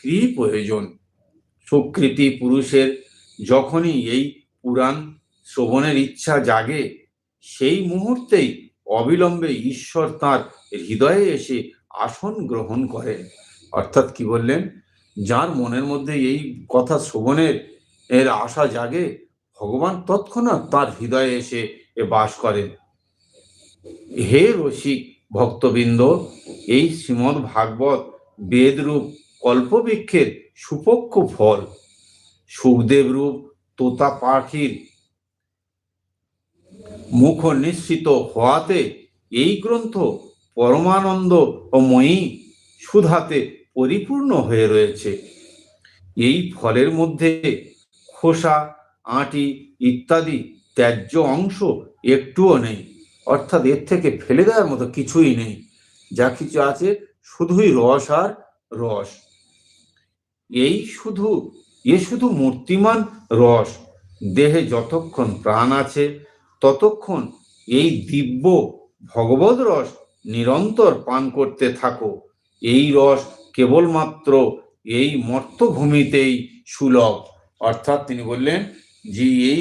স্ত্রী প্রয়োজন। সুকৃতি পুরুষের যখনই এই পুরাণ শ্রবণের ইচ্ছা জাগে, সেই মুহূর্তেই অবিলম্বে ঈশ্বর তার হৃদয়ে এসে আসন গ্রহণ করেন। অর্থাৎ কি বললেন, যার মনের মধ্যে এই কথা শ্রবণের আশা জাগে, ভগবান তৎক্ষণাৎ তার হৃদয়ে এসে বাস করেন। হে রসিক ভক্তবৃন্দ, এই শ্রীমদ্ ভাগবত বেদরূপ কল্পবৃক্ষের সুপক্ষ ফল। সুখদেব রূপ তোতা পাখির মুখ নিঃসৃত হওয়াতে এই গ্রন্থ পরমানন্দ ও ময়ী সুধাতে পরিপূর্ণ হয়ে রয়েছে। এই ফলের মধ্যে খোসা, আঁটি ইত্যাদি ত্যায্য অংশ একটুও নেই। অর্থাৎ এর থেকে ফেলে দেওয়ার মতো কিছুই নেই। যা কিছু আছে শুধুই রস আর রস। শুধু মূর্তিমান রস। দেহে যতক্ষণ প্রাণ আছে ততক্ষণ এই দিব্য ভগবদ রস নিরন্তর পান করতে থাকো। এই রস কেবলমাত্র এই মর্তভূমিতেই সুলভ। অর্থাৎ তিনি বললেন যে এই